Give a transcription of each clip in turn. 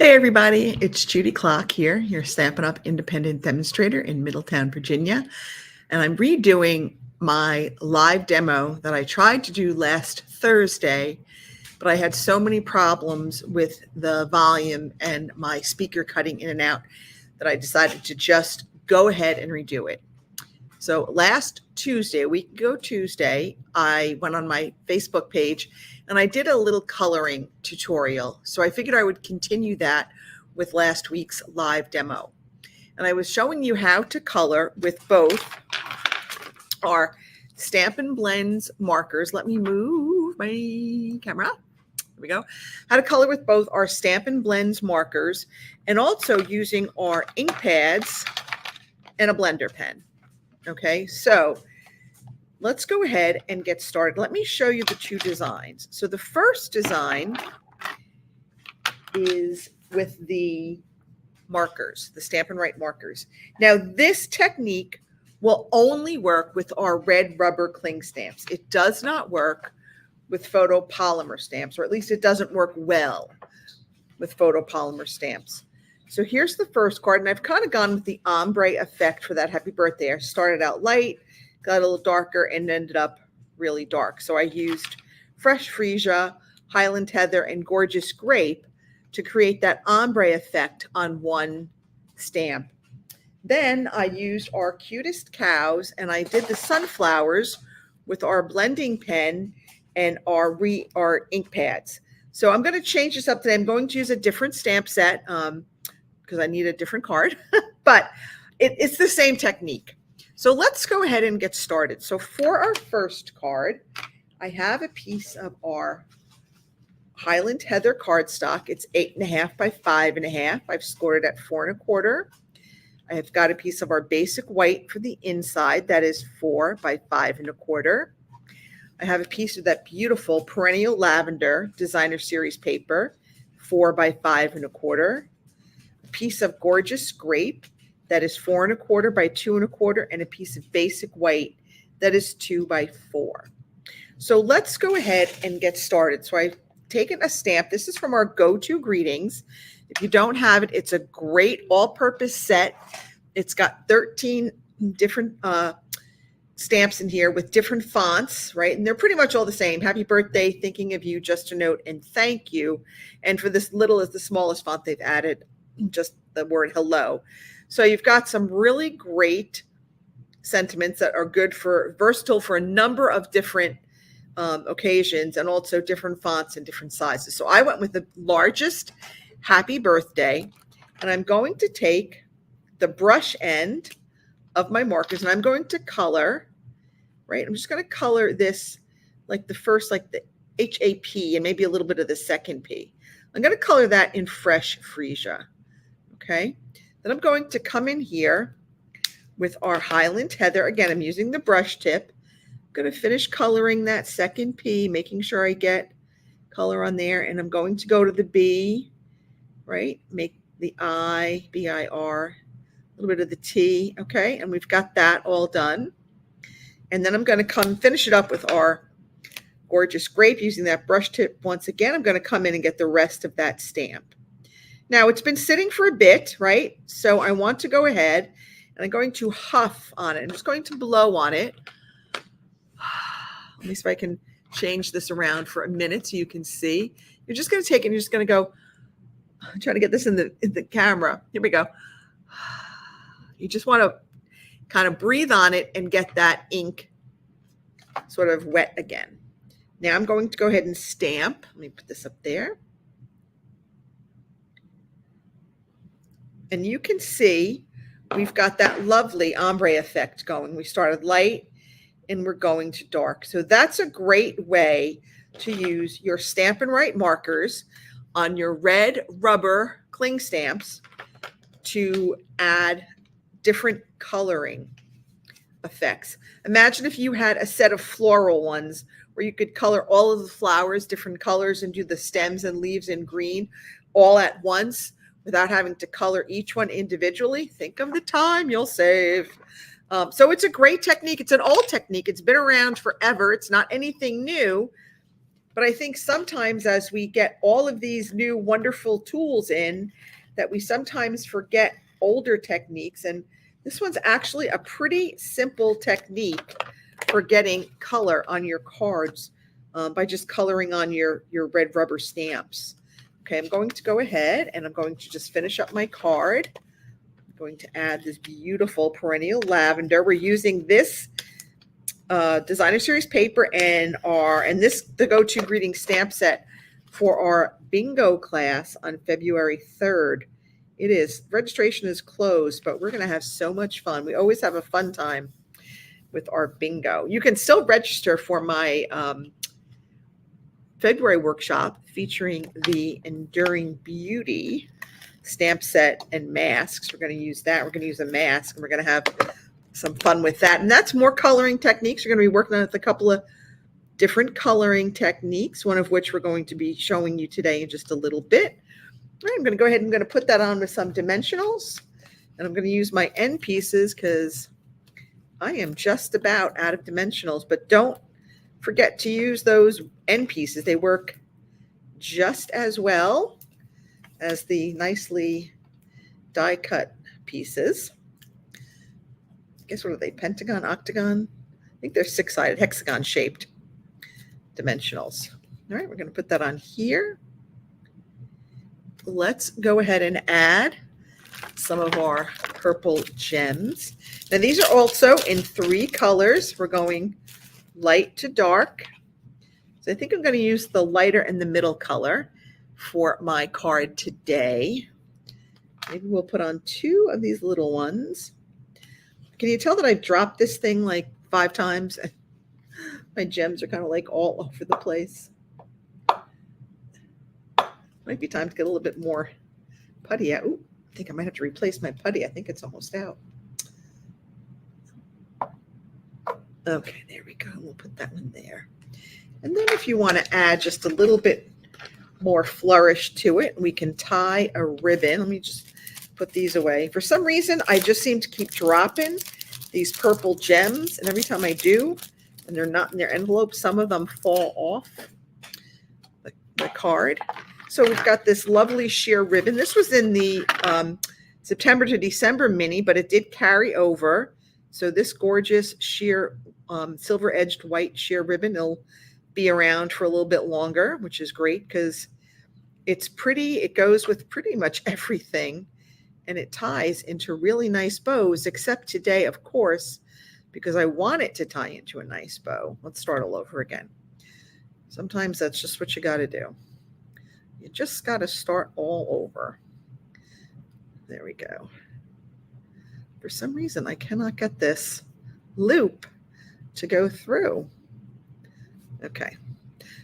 Hey everybody, it's Judy Klock here, your Stampin' Up! Independent Demonstrator in Middletown, Virginia. And I'm redoing my live demo that I tried to do last Thursday, but I had so many problems with the volume and my speaker cutting in and out that I decided to just go ahead and redo it. So last Tuesday, a week ago Tuesday, I went on my Facebook page and I did a little coloring tutorial. So I figured I would continue that with last week's live demo. And I was showing you how to color with both our Stampin' Blends markers. Let me move my camera. There we go. How to color with both our Stampin' Blends markers and also using our ink pads and a blender pen. Okay, so let's go ahead and get started. Let me show you the two designs. So the first design is with the markers, the Stampin' Write markers. Now this technique will only work with our red rubber cling stamps. It does not work with photopolymer stamps, or at least it doesn't work well with photopolymer stamps. So here's the first card, and I've kind of gone with the ombre effect for that happy birthday. I started out light, got a little darker, and ended up really dark. So I used Fresh Freesia, Highland Heather, and Gorgeous Grape to create that ombre effect on one stamp. Then I used our Cutest Cows, and I did the sunflowers with our blending pen and our ink pads. So I'm going to change this up today. I'm going to use a different stamp set because I need a different card, but it's the same technique. So let's go ahead and get started. So for our first card, I have a piece of our Highland Heather cardstock. It's 8.5 by 5.5. I've scored it at 4 1/4. I have got a piece of our basic white for the inside. That is 4 by 5 1/4. I have a piece of that beautiful perennial lavender designer series paper, 4 by 5 1/4. A piece of Gorgeous Grape that is 4 1/4 by 2 1/4, and a piece of basic white that is 2 by 4. So let's go ahead and get started. So I've taken a stamp. This is from our Go-To Greetings. If you don't have it, it's a great all-purpose set. It's got 13 different stamps in here with different fonts, right? And they're pretty much all the same. Happy birthday, thinking of you, just a note, and thank you. And for this little as the smallest font, they've added just the word hello. So you've got some really great sentiments that are good for versatile for a number of different occasions, and also different fonts and different sizes. So I went with the largest happy birthday, and I'm going to take the brush end of my markers and I'm going to color, right? I'm just going to color this like the first, like the HAP and maybe a little bit of the second P. I'm going to color that in Fresh Freesia. Okay. Then I'm going to come in here with our Highland Heather. Again, I'm using the brush tip. I'm going to finish coloring that second P, making sure I get color on there. And I'm going to go to the B, right? Make the I, B-I-R, a little bit of the T. Okay. And we've got that all done. And then I'm going to come finish it up with our Gorgeous Grape using that brush tip. Once again, I'm going to come in and get the rest of that stamp. Now it's been sitting for a bit, right? So I want to go ahead and I'm going to huff on it. I'm just going to blow on it. Let me see if I can change this around for a minute so you can see. You're just going to take it and you're just going to go, I'm trying to get this in the camera. Here we go. You just want to kind of breathe on it and get that ink sort of wet again. Now I'm going to go ahead and stamp. Let me put this up there. And you can see we've got that lovely ombre effect going. We started light and we're going to dark. So that's a great way to use your Stampin' Write markers on your red rubber cling stamps to add different coloring effects. Imagine if you had a set of floral ones where you could color all of the flowers different colors and do the stems and leaves in green all at once without having to color each one individually. Think of the time you'll save. So it's a great technique. It's an old technique. It's been around forever. It's not anything new. But I think sometimes as we get all of these new wonderful tools in, that we sometimes forget older techniques. And this one's actually a pretty simple technique for getting color on your cards by just coloring on your red rubber stamps. Okay, I'm going to go ahead and I'm going to just finish up my card. I'm going to add this beautiful perennial lavender. We're using this designer series paper and this the go-to greeting stamp set for our bingo class on February 3rd. It is, registration is closed, but we're going to have so much fun. We always have a fun time with our bingo. You can still register for my February workshop featuring the Enduring Beauty stamp set and masks. We're going to use that. We're going to use a mask, and we're going to have some fun with that. And that's more coloring techniques. We're going to be working on a couple of different coloring techniques, one of which we're going to be showing you today in just a little bit. All right, I'm going to go ahead and I'm going to put that on with some dimensionals. And I'm going to use my end pieces because I am just about out of dimensionals. But don't forget to use those end pieces. They work just as well as the nicely die cut pieces. I guess what are they? Pentagon, octagon? I think they're six-sided, hexagon shaped dimensionals. All right, we're going to put that on here. Let's go ahead and add some of our purple gems. Now these are also in 3 colors. We're going light to dark. So I think I'm going to use the lighter and the middle color for my card today. Maybe we'll put on 2 of these little ones. Can you tell that I dropped this thing like 5 times? My gems are kind of like all over the place. Might be time to get a little bit more putty out. Ooh, I think I might have to replace my putty. I think it's almost out. Okay, there we go. We'll put that one there. And then if you want to add just a little bit more flourish to it, we can tie a ribbon. Let me just put these away. For some reason, I just seem to keep dropping these purple gems. And every time I do, and they're not in their envelope, some of them fall off the card. So we've got this lovely sheer ribbon. This was in the September to December mini, but it did carry over. So this gorgeous sheer silver-edged white sheer ribbon, it'll be around for a little bit longer, which is great because it's pretty. It goes with pretty much everything, and it ties into really nice bows, except today, of course, because I want it to tie into a nice bow. Let's start all over again. Sometimes that's just what you got to do. You just got to start all over. There we go. For some reason, I cannot get this loop to go through. Okay.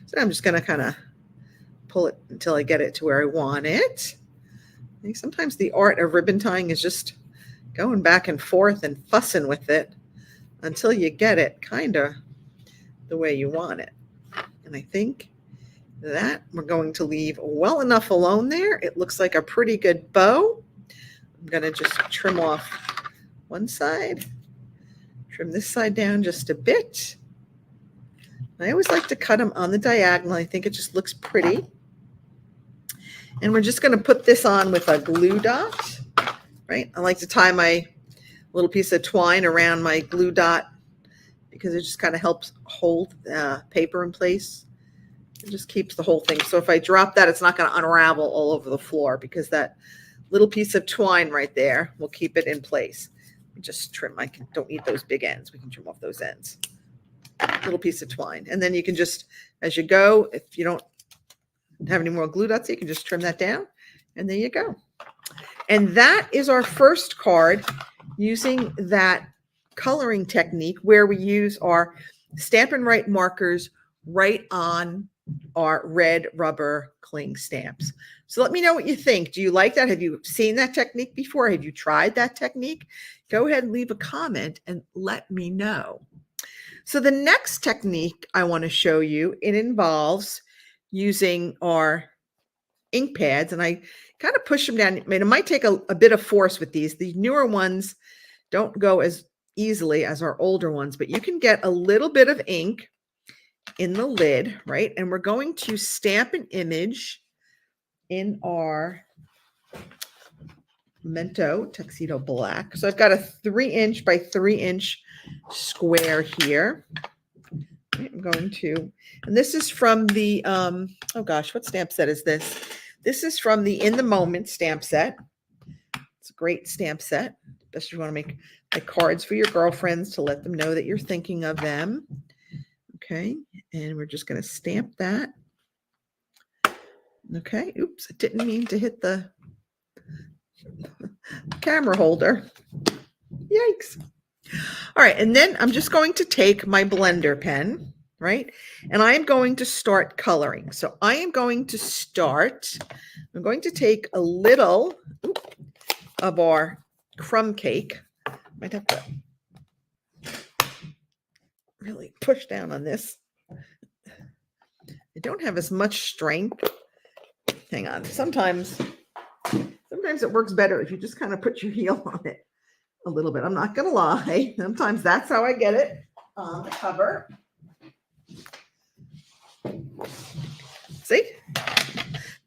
So I'm just going to kind of pull it until I get it to where I want it. I think sometimes the art of ribbon tying is just going back and forth and fussing with it until you get it kind of the way you want it. And I think that we're going to leave well enough alone there. It looks like a pretty good bow. I'm going to just trim off one side, trim this side down just a bit. I always like to cut them on the diagonal. I think it just looks pretty. And we're just going to put this on with a glue dot, right? I like to tie my little piece of twine around my glue dot because it just kind of helps hold the paper in place. It just keeps the whole thing. So if I drop that, it's not going to unravel all over the floor because that little piece of twine right there will keep it in place. Just trim. I don't need those big ends. We can trim off those ends. Little piece of twine. And then you can just, as you go, if you don't have any more glue dots, you can just trim that down. And there you go. And that is our first card using that coloring technique where we use our Stampin' Write markers right on our red rubber cling stamps. So let me know what you think. Do you like that? Have you seen that technique before? Have you tried that technique? Go ahead and leave a comment and let me know. So the next technique I want to show you, it involves using our ink pads, and I kind of push them down. I mean, it might take a bit of force with these. The newer ones don't go as easily as our older ones, but you can get a little bit of ink in the lid, right? And we're going to stamp an image in our Mento Tuxedo Black. So I've got a 3" by 3" square here. I'm going to, and this is from the, oh gosh, what stamp set is this? This is from the In the Moment stamp set. It's a great stamp set, especially if you want to make like cards for your girlfriends to let them know that you're thinking of them. Okay, and we're just going to stamp that. Okay, oops, I didn't mean to hit the camera holder. Yikes. All right, and then I'm just going to take my blender pen, right? And I'm going to start coloring. So I am going to start, I'm going to take a little of our crumb cake. Might have to really push down on this. I don't have as much strength. Hang on. Sometimes it works better if you just kind of put your heel on it a little bit. I'm not going to lie. Sometimes that's how I get it on the cover. See?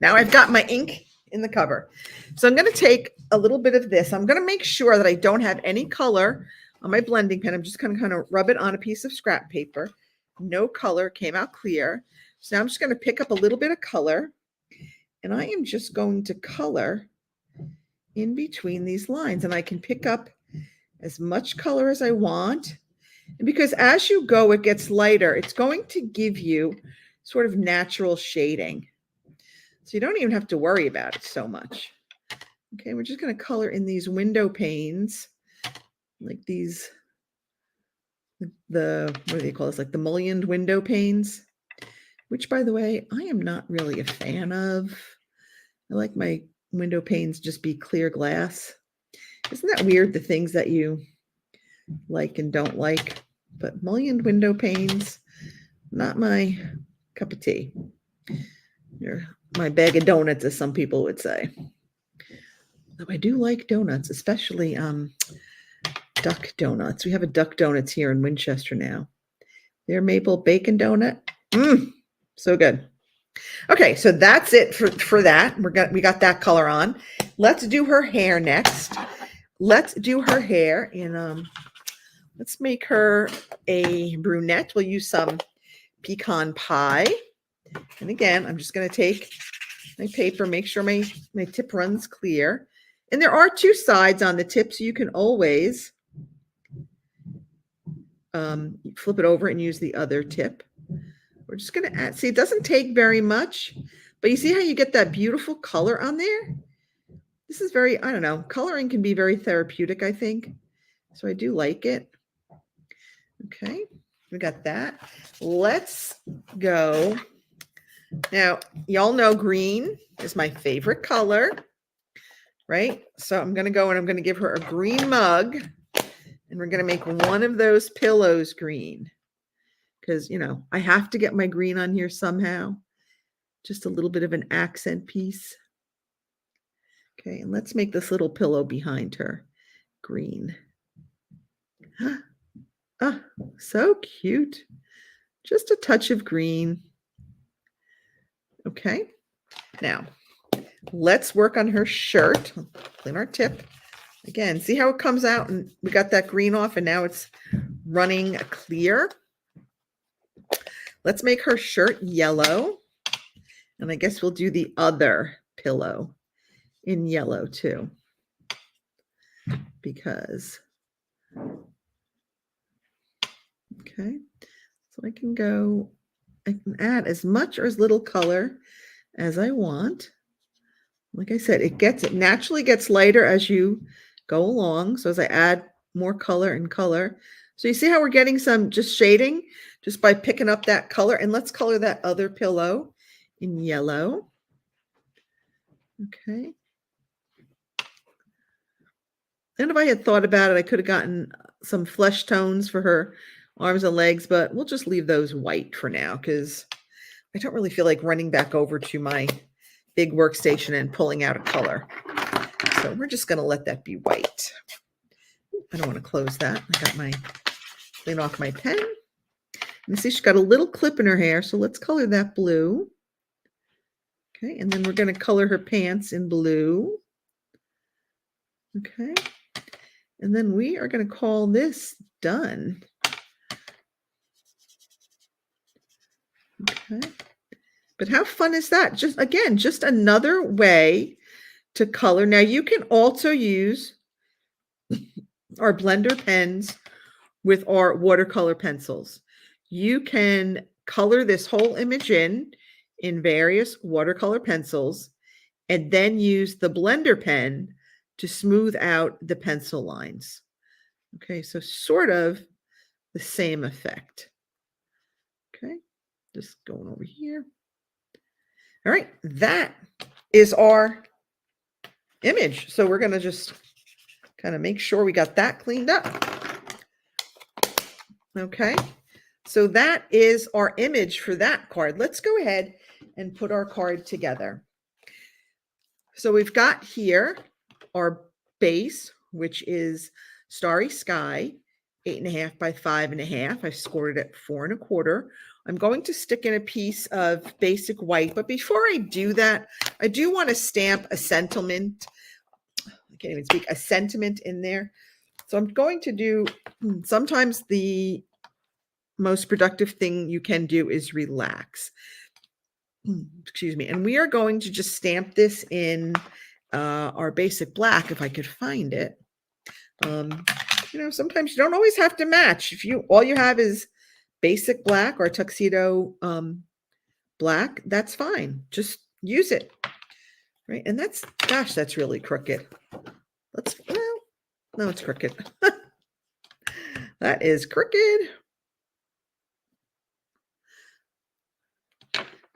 Now I've got my ink in the cover. So I'm going to take a little bit of this. I'm going to make sure that I don't have any color on my blending pen. I'm just going to kind of rub it on a piece of scrap paper. No color, came out clear. So now I'm just going to pick up a little bit of color, and I am just going to color in between these lines, and I can pick up as much color as I want. And because as you go, it gets lighter, it's going to give you sort of natural shading. So you don't even have to worry about it so much. Okay, we're just going to color in these window panes, like these, what do they call this? Like the mullioned window panes, which, by the way, I am not really a fan of. I like my window panes just be clear glass. Isn't that weird, the things that you like and don't like? But mullioned window panes, not my cup of tea. You're my bag of donuts, as some people would say. Though I do like donuts, especially duck donuts. We have a Duck Donuts here in Winchester now. Their maple bacon donut. So good. Okay, so that's it for that. We got that color on. Let's do her hair next. Let's do her hair in let's make her a brunette. We'll use some pecan pie. And again, I'm just going to take my paper, make sure my tip runs clear. And there are two sides on the tip, so you can always flip it over and use the other tip. We're just going to add, see, it doesn't take very much, but you see how you get that beautiful color on there? This is very, I don't know, coloring can be very therapeutic, I think. So I do like it. Okay, we got that. Let's go. Now, y'all know green is my favorite color, right? So I'm going to go and I'm going to give her a green mug, and we're going to make one of those pillows green. Because, you know, I have to get my green on here somehow. Just a little bit of an accent piece. Okay, and let's make this little pillow behind her green. Ah, so cute. Just a touch of green. Okay, now let's work on her shirt. Clean our tip. Again, see how it comes out, and we got that green off, and now it's running clear. Let's make her shirt yellow. And I guess we'll do the other pillow in yellow too. Because, okay, so I can add as much or as little color as I want. Like I said, it naturally gets lighter as you go along. So as I add more color and color. So you see how we're getting some just shading just by picking up that color. And let's color that other pillow in yellow. Okay. And if I had thought about it, I could have gotten some flesh tones for her arms and legs, but we'll just leave those white for now because I don't really feel like running back over to my big workstation and pulling out a color. So we're just going to let that be white. I don't want to close that. I got my clean off my pen. You see she's got a little clip in her hair, so let's color that blue. Okay, and then we're going to color her pants in blue. Okay, and then we are going to call this done. Okay, but how fun is that? Just another way to color. Now you can also use our blender pens with our watercolor pencils. You can color this whole image in various watercolor pencils and then use the blender pen to smooth out the pencil lines. Okay, so sort of the same effect. Okay, just going over here. All right, that is our image. So we're going to just kind of make sure we got that cleaned up. Okay, so that is our image for that card. Let's go ahead and put our card together. So we've got here our base, which is Starry Sky, 8.5 by 5.5. I scored it at 4 1/4. I'm going to stick in a piece of basic white, but before I do that, I do want to stamp a sentiment. I can't even speak, a sentiment in there. So I'm going to do, sometimes the most productive thing you can do is relax. Excuse me. And we are going to just stamp this in our basic black, if I could find it. You know, sometimes you don't always have to match. If all you have is basic black or tuxedo black, that's fine. Just use it. Right. And that's, gosh, that's really crooked. No, it's crooked. That is crooked.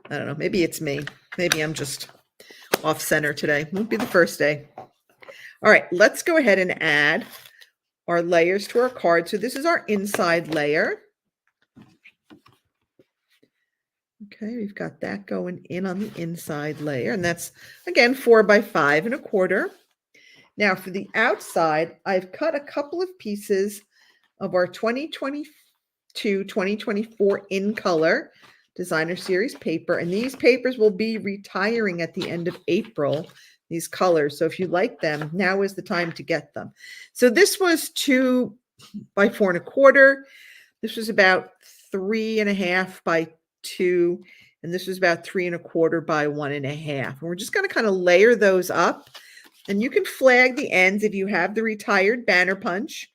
I don't know. Maybe it's me. Maybe I'm just off center today. Won't be the first day. All right, let's go ahead and add our layers to our card. So this is our inside layer. Okay, we've got that going in on the inside layer. And that's, again, 4 by 5 1/4. Now for the outside, I've cut a couple of pieces of our 2022-2024 in color designer series paper. And these papers will be retiring at the end of April, these colors. So if you like them, now is the time to get them. So this was 2 by 4 1/4. This was about 3.5 by 2. And this was about 3 1/4 by 1.5. And we're just going to kind of layer those up. And you can flag the ends if you have the retired banner punch.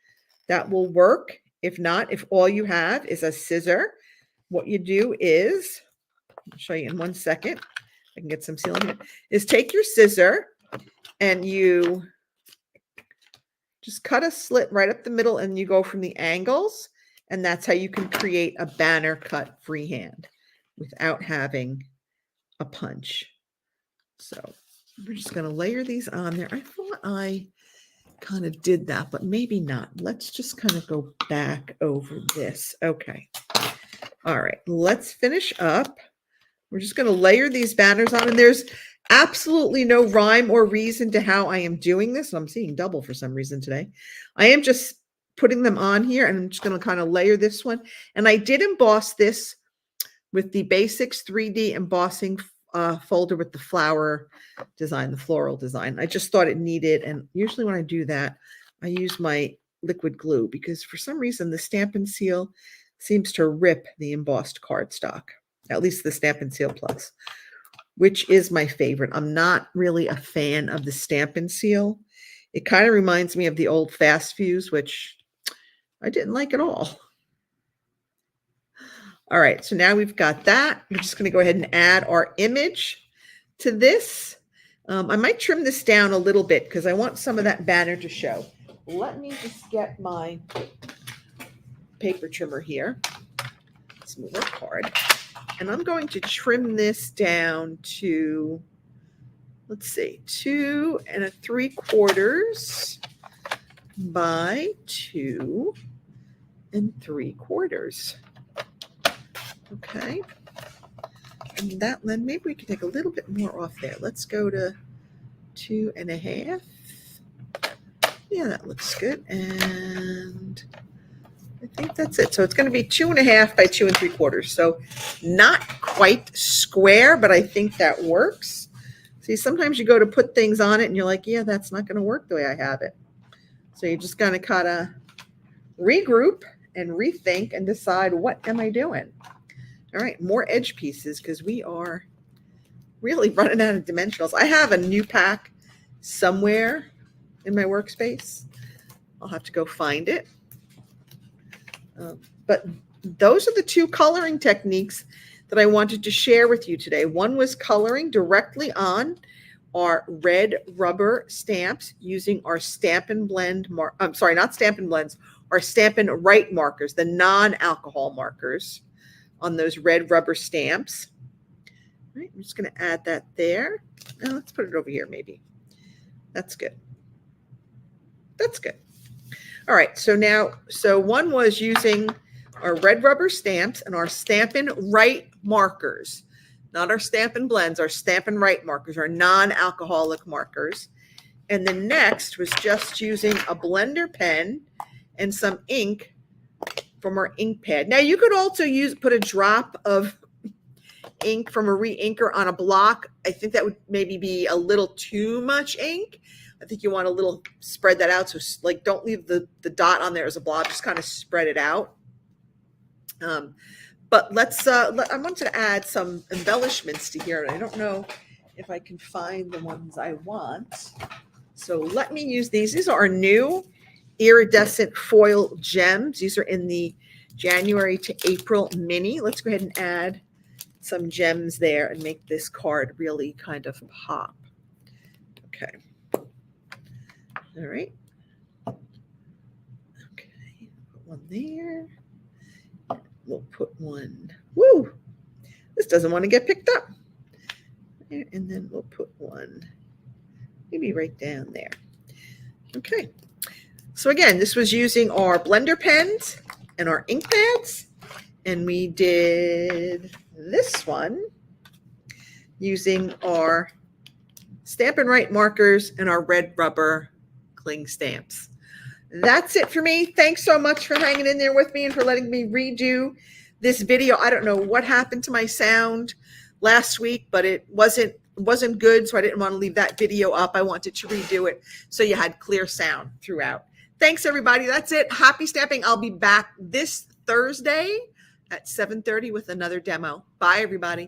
That will work. If not, if all you have is a scissor, what you do is, I'll show you in 1 second, I can get some sealant here, is take your scissor and you just cut a slit right up the middle and you go from the angles. And that's how you can create a banner cut freehand without having a punch. So we're just going to layer these on there. I thought I kind of did that, but maybe not. Let's just kind of go back over this. Okay. All right, let's finish up. We're just going to layer these banners on, and there's absolutely no rhyme or reason to how I am doing this. I'm seeing double for some reason today. I am just putting them on here, and I'm just going to kind of layer this one. And I did emboss this with the Basics 3D embossing folder with the flower design, the floral design. I just thought it needed, and usually when I do that, I use my liquid glue because for some reason the Stampin' Seal seems to rip the embossed cardstock, at least the Stampin' Seal Plus, which is my favorite. I'm not really a fan of the Stampin' Seal. It kind of reminds me of the old Fast Fuse, which I didn't like at all. All right, so now we've got that. We're just going to go ahead and add our image to this. I might trim this down a little bit because I want some of that banner to show. Let me just get my paper trimmer here. Let's move our card. And I'm going to trim this down to, let's see, 2 3/4 by 2 3/4. Okay. And that, then maybe we can take a little bit more off there. Let's go to 2.5. Yeah, that looks good. And I think that's it. So it's going to be 2.5 by 2 3/4. So not quite square, but I think that works. See, sometimes you go to put things on it and you're like, yeah, that's not going to work the way I have it. So you're just going to kind of regroup and rethink and decide, what am I doing? All right, more edge pieces because we are really running out of dimensionals. I have a new pack somewhere in my workspace. I'll have to go find it. But those are the two coloring techniques that I wanted to share with you today. One was coloring directly on our red rubber stamps using our Stampin' Blend, I'm sorry, not Stampin' Blends, our Stampin' Write markers, the non-alcohol markers on those red rubber stamps. All right, I'm just going to add that there. Now let's put it over here maybe. That's good. That's good. All right, so one was using our red rubber stamps and our Stampin' Write markers, not our Stampin' Blends, our Stampin' Write markers, our non-alcoholic markers. And the next was just using a blender pen and some ink from our ink pad. Now you could also put a drop of ink from a re-inker on a block. I think that would maybe be a little too much ink. I think you want a little, spread that out. So like, don't leave the dot on there as a blob, just kind of spread it out. But I want to add some embellishments to here. I don't know if I can find the ones I want. So let me use these. These are our new iridescent foil gems. These are in the January to April mini. Let's go ahead and add some gems there and make this card really kind of pop. Okay. All right. Okay, put one there. We'll put one. Woo! This doesn't want to get picked up. And then we'll put one maybe right down there. Okay. So again, this was using our blender pens and our ink pads. And we did this one using our Stampin' Write markers and our red rubber cling stamps. That's it for me. Thanks so much for hanging in there with me and for letting me redo this video. I don't know what happened to my sound last week, but it wasn't good, so I didn't want to leave that video up. I wanted to redo it so you had clear sound throughout. Thanks, everybody. That's it. Happy stamping. I'll be back this Thursday at 7:30 with another demo. Bye, everybody.